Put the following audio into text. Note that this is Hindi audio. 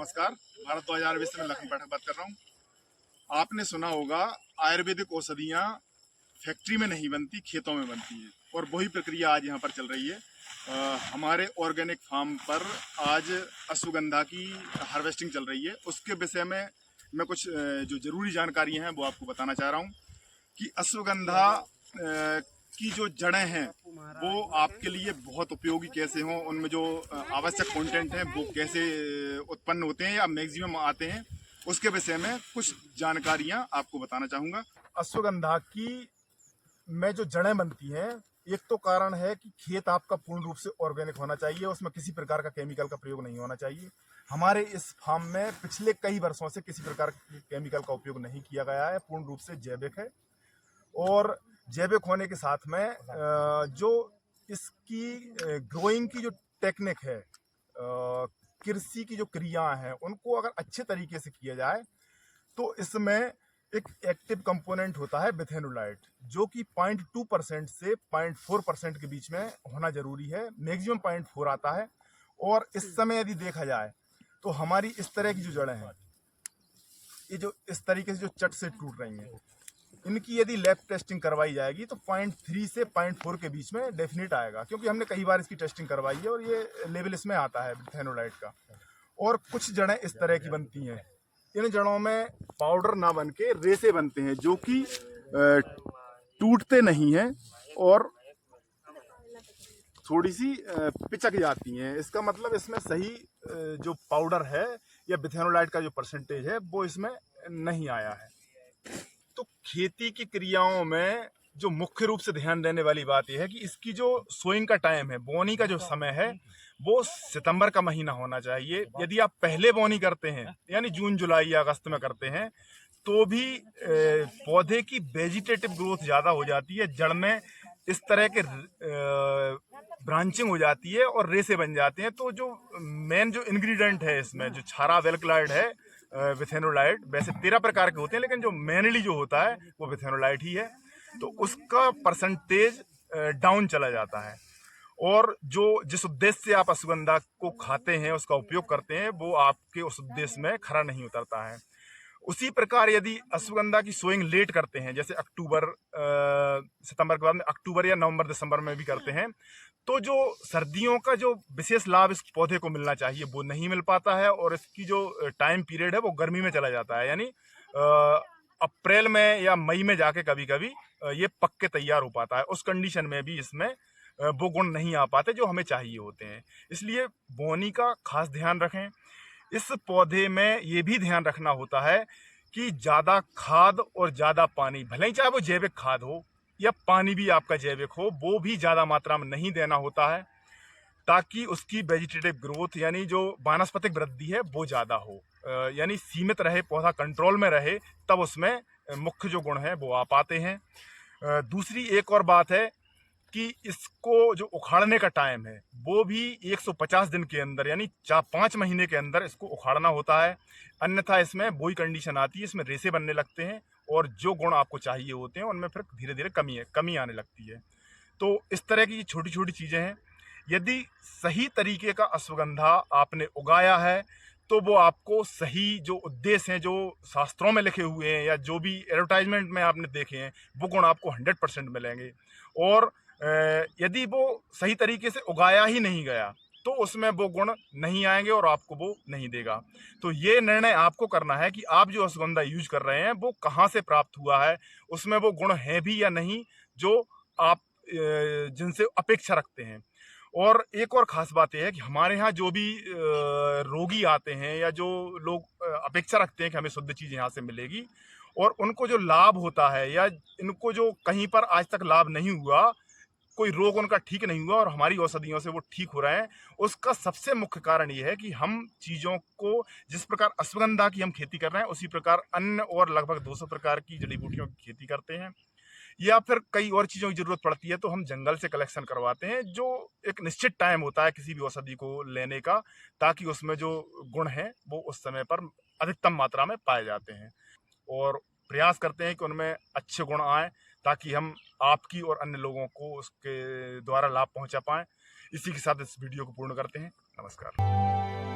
नमस्कार। भारत 2020 में लखन पाठक बात कर रहा हूँ। आपने सुना होगा आयुर्वेदिक औषधियाँ फैक्ट्री में नहीं बनती, खेतों में बनती हैं, और वही प्रक्रिया आज यहाँ पर चल रही है। हमारे ऑर्गेनिक फार्म पर आज अश्वगंधा की हार्वेस्टिंग चल रही है। उसके विषय में मैं कुछ जो ज़रूरी जानकारियाँ हैं वो आपको बताना चाह रहा हूँ कि अश्वगंधा की जो जड़ें हैं वो आपके लिए बहुत उपयोगी कैसे हों, उनमें जो आवश्यक कंटेंट हैं वो कैसे उत्पन्न होते हैं या मैक्सिमम आते हैं, उसके विषय में कुछ जानकारियां आपको बताना चाहूँगा। अश्वगंधा की में जो जड़ें बनती हैं, एक तो कारण है कि खेत आपका पूर्ण रूप से ऑर्गेनिक होना चाहिए, उसमें किसी प्रकार का केमिकल का प्रयोग नहीं होना चाहिए। हमारे इस फार्म में पिछले कई वर्षों से किसी प्रकार के केमिकल का उपयोग नहीं किया गया है, पूर्ण रूप से जैविक है। और जैविक होने के साथ में जो इसकी ग्रोइंग की जो टेक्निक है, कृषि की जो क्रियाएं हैं, उनको अगर अच्छे तरीके से किया जाए तो इसमें एक एक्टिव कंपोनेंट होता है बिथेनोलाइट, जो कि 0.2% से 0.4% के बीच में होना जरूरी है। मैक्सिमम 0.4 आता है। और इस समय यदि देखा जाए तो हमारी इस तरह की जो जड़ें हैं, ये जो इस तरीके से जो चट से टूट रही हैं, इनकी यदि लैब टेस्टिंग करवाई जाएगी तो 0.3 से 0.4 के बीच में डेफिनेट आएगा, क्योंकि हमने कई बार इसकी टेस्टिंग करवाई है और ये लेवल इसमें आता है बिथेनोलाइट का। और कुछ जड़ें इस तरह की बनती हैं, इन जड़ों में पाउडर ना बन के रेसे बनते हैं, जो कि टूटते नहीं हैं और थोड़ी सी पिचक जाती हैं। इसका मतलब इसमें सही जो पाउडर है या बिथेनोलाइट का जो परसेंटेज है वो इसमें नहीं आया है। तो खेती की क्रियाओं में जो मुख्य रूप से ध्यान देने वाली बात यह है कि इसकी जो सोइंग का टाइम है, बोनी का जो समय है, वो सितंबर का महीना होना चाहिए। यदि आप पहले बोनी करते हैं यानी जून जुलाई या अगस्त में करते हैं तो भी पौधे की वेजिटेटिव ग्रोथ ज़्यादा हो जाती है, जड़ में इस तरह के ब्रांचिंग हो जाती है और रेसे बन जाते हैं। तो जो मेन जो इंग्रेडिएंट है इसमें, जो क्षारा वेलक्लाइड है, बिथेनोलाइट, वैसे 13 प्रकार के होते हैं लेकिन जो मेनली जो होता है वो बिथेनोलाइट ही है। तो उसका परसेंटेज डाउन चला जाता है, और जो जिस उद्देश्य से आप अश्वगंधा को खाते हैं, उसका उपयोग करते हैं, वो आपके उस उद्देश्य में खरा नहीं उतरता है। उसी प्रकार यदि अश्वगंधा की सोइंग लेट करते हैं, जैसे अक्टूबर सितंबर के बाद में अक्टूबर या नवंबर दिसंबर में भी करते हैं, तो जो सर्दियों का जो विशेष लाभ इस पौधे को मिलना चाहिए वो नहीं मिल पाता है, और इसकी जो टाइम पीरियड है वो गर्मी में चला जाता है। यानी अप्रैल में या मई में जाके कभी कभी ये पक के तैयार हो पाता है। उस कंडीशन में भी इसमें वो गुण नहीं आ पाते जो हमें चाहिए होते हैं। इसलिए बोनी का खास ध्यान रखें। इस पौधे में ये भी ध्यान रखना होता है कि ज़्यादा खाद और ज़्यादा पानी, भले ही चाहे वो जैविक खाद हो या पानी भी आपका जैविक हो, वो भी ज़्यादा मात्रा में नहीं देना होता है, ताकि उसकी वेजिटेटिव ग्रोथ यानी जो वानस्पतिक वृद्धि है वो ज़्यादा हो, यानी सीमित रहे, पौधा कंट्रोल में रहे, तब उसमें मुख्य जो गुण हैं वो आ पाते हैं। दूसरी एक और बात है कि इसको जो उखाड़ने का टाइम है वो भी 150 दिन के अंदर यानी 4-5 महीने के अंदर इसको उखाड़ना होता है। अन्यथा इसमें वही कंडीशन आती है, इसमें रेसे बनने लगते हैं और जो गुण आपको चाहिए होते हैं उनमें फिर धीरे धीरे कमी आने लगती है। तो इस तरह की छोटी छोटी चीज़ें हैं। यदि सही तरीके का अश्वगंधा आपने उगाया है तो वो आपको सही जो उद्देश्य हैं, जो शास्त्रों में लिखे हुए हैं या जो भी एडवर्टाइजमेंट में आपने देखे हैं, वो गुण आपको 100% मिलेंगे। और यदि वो सही तरीके से उगाया ही नहीं गया तो उसमें वो गुण नहीं आएंगे और आपको वो नहीं देगा। तो ये निर्णय आपको करना है कि आप जो अश्वगंधा यूज कर रहे हैं वो कहाँ से प्राप्त हुआ है, उसमें वो गुण हैं भी या नहीं जो आप जिनसे अपेक्षा रखते हैं। और एक और ख़ास बात यह है कि हमारे यहाँ जो भी रोगी आते हैं या जो लोग अपेक्षा रखते हैं कि हमें शुद्ध चीज़ यहाँ से मिलेगी, और उनको जो लाभ होता है या इनको जो कहीं पर आज तक लाभ नहीं हुआ, कोई रोग उनका ठीक नहीं हुआ और हमारी औषधियों से वो ठीक हो रहे हैं, उसका सबसे मुख्य कारण ये है कि हम चीज़ों को, जिस प्रकार अश्वगंधा की हम खेती कर रहे हैं उसी प्रकार अन्य और लगभग 200 प्रकार की जड़ी बूटियों की खेती करते हैं, या फिर कई और चीज़ों की ज़रूरत पड़ती है तो हम जंगल से कलेक्शन करवाते हैं, जो एक निश्चित टाइम होता है किसी भी औषधि को लेने का, ताकि उसमें जो गुण हैं वो उस समय पर अधिकतम मात्रा में पाए जाते हैं, और प्रयास करते हैं कि उनमें अच्छे गुण आएँ ताकि हम आपकी और अन्य लोगों को उसके द्वारा लाभ पहुंचा पाएँ। इसी के साथ इस वीडियो को पूर्ण करते हैं। नमस्कार।